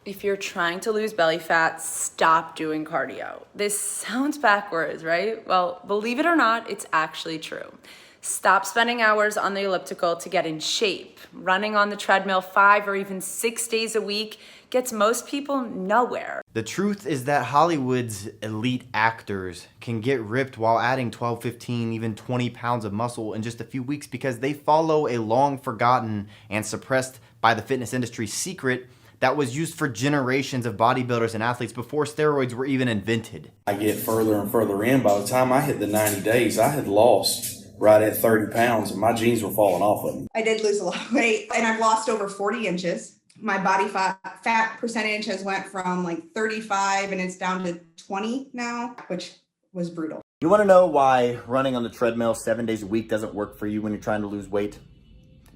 If you're trying to lose belly fat, stop doing cardio. This sounds backwards, right? Well, believe it or not, it's actually true. Stop spending hours on the elliptical to get in shape. Running on the treadmill 5 or even 6 days a week gets most people nowhere. The truth is that Hollywood's elite actors can get ripped while adding 12, 15, even 20 pounds of muscle in just a few weeks because they follow a long forgotten and suppressed by the fitness industry secret that was used for generations of bodybuilders and athletes before steroids were even invented. I get further and further in. By the time I hit the 90 days, I had lost right at 30 pounds and my jeans were falling off of me. I did lose a lot of weight and I've lost over 40 inches. My body fat percentage has went from like 35 and it's down to 20 now, which was brutal. You want to know why running on the treadmill 7 days a week doesn't work for you when you're trying to lose weight?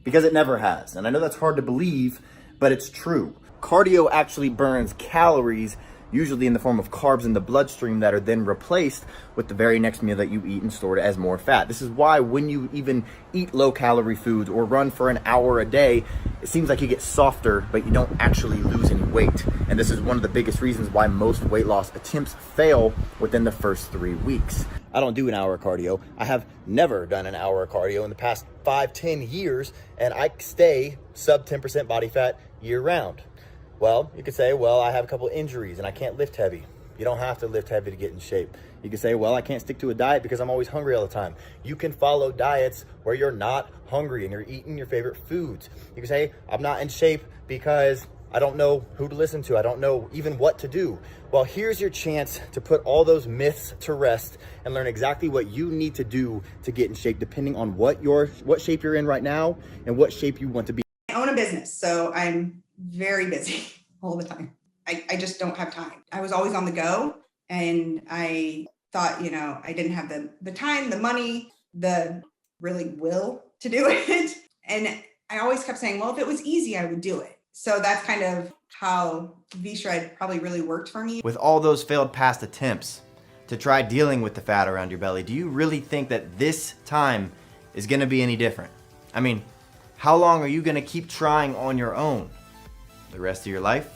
Because it never has. And I know that's hard to believe, but it's true. Cardio actually burns calories, usually in the form of carbs in the bloodstream that are then replaced with the very next meal that you eat and stored as more fat. This is why when you even eat low-calorie foods or run for an hour a day, it seems like you get softer, but you don't actually lose any weight. And this is one of the biggest reasons why most weight loss attempts fail within the first 3 weeks. I don't do an hour of cardio. I have never done an hour of cardio in the past 5-10 years, and I stay sub 10% body fat year round. Well, you could say, well, I have a couple injuries and I can't lift heavy. You don't have to lift heavy to get in shape. You can say, well, I can't stick to a diet because I'm always hungry all the time. You can follow diets where you're not hungry and you're eating your favorite foods. You can say, I'm not in shape because I don't know who to listen to. I don't know even what to do. Well, here's your chance to put all those myths to rest and learn exactly what you need to do to get in shape, depending on what shape you're in right now and what shape you want to be. I own a business, so I'm very busy all the time. I just don't have time. I was always on the go and I thought, I didn't have the time, the money, the really will to do it. And I always kept saying, well, if it was easy, I would do it. So that's kind of how V-Shred probably really worked for me. With all those failed past attempts to try dealing with the fat around your belly, do you really think that this time is gonna be any different? I mean, how long are you gonna keep trying on your own? The rest of your life?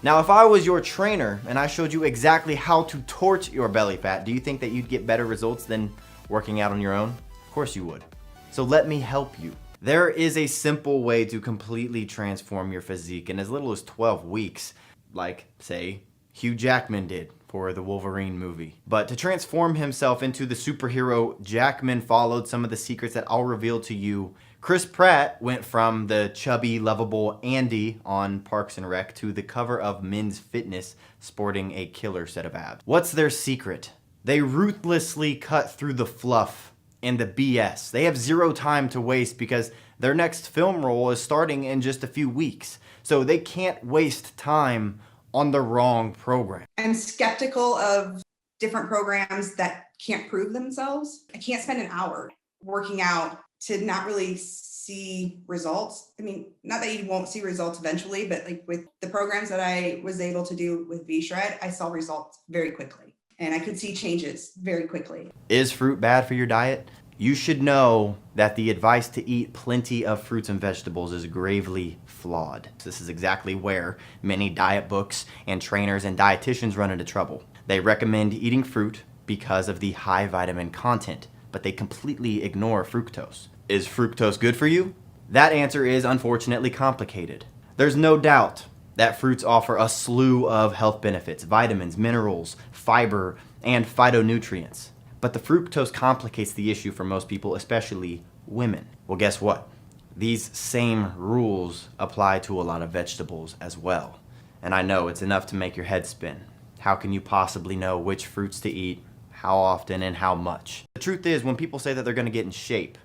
Now, if I was your trainer and I showed you exactly how to torch your belly fat, do you think that you'd get better results than working out on your own? Of course you would. So let me help you. There is a simple way to completely transform your physique in as little as 12 weeks, like, say, Hugh Jackman did for the Wolverine movie. But to transform himself into the superhero, Jackman followed some of the secrets that I'll reveal to you. Chris Pratt went from the chubby, lovable Andy on Parks and Rec to the cover of Men's Fitness sporting a killer set of abs. What's their secret? They ruthlessly cut through the fluff and the BS. They have zero time to waste because their next film role is starting in just a few weeks. So they can't waste time on the wrong program. I'm skeptical of different programs that can't prove themselves. I can't spend an hour working out to not really see results. I mean, not that you won't see results eventually, but like with the programs that I was able to do with V-Shred, I saw results very quickly and I could see changes very quickly. Is fruit bad for your diet? You should know that the advice to eat plenty of fruits and vegetables is gravely flawed. This is exactly where many diet books and trainers and dietitians run into trouble. They recommend eating fruit because of the high vitamin content, but they completely ignore fructose. Is fructose good for you? That answer is unfortunately complicated. There's no doubt that fruits offer a slew of health benefits, vitamins, minerals, fiber, and phytonutrients. But the fructose complicates the issue for most people, especially women. Well, guess what? These same rules apply to a lot of vegetables as well. And I know it's enough to make your head spin. How can you possibly know which fruits to eat, how often, and how much? The truth is, when people say that they're gonna get in shape,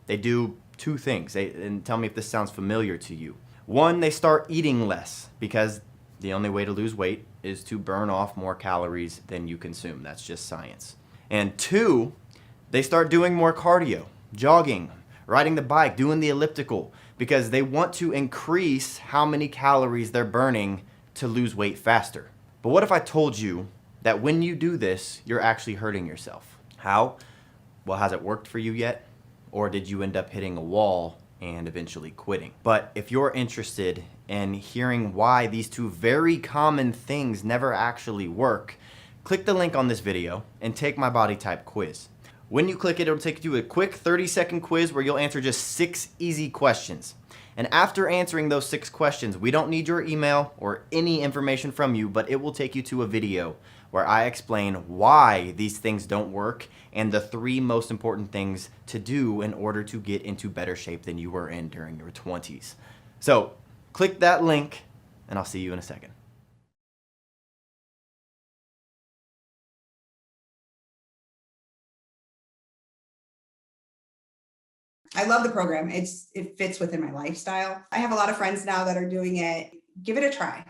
they do two things. And tell me if this sounds familiar to you. One, they start eating less because the only way to lose weight is to burn off more calories than you consume. That's just science. And two, they start doing more cardio, jogging, riding the bike, doing the elliptical, because they want to increase how many calories they're burning to lose weight faster. But what if I told you that when you do this, you're actually hurting yourself? How? Well, has it worked for you yet? Or did you end up hitting a wall and eventually quitting. But if you're interested in hearing why these two very common things never actually work, click the link on this video and take my body type quiz. When you click it, it'll take you to a quick 30-second quiz where you'll answer just 6 easy questions. And after answering those 6 questions, we don't need your email or any information from you, but it will take you to a video where I explain why these things don't work and the 3 most important things to do in order to get into better shape than you were in during your 20s. So click that link and I'll see you in a second. I love the program. It fits within my lifestyle. I have a lot of friends now that are doing it. Give it a try.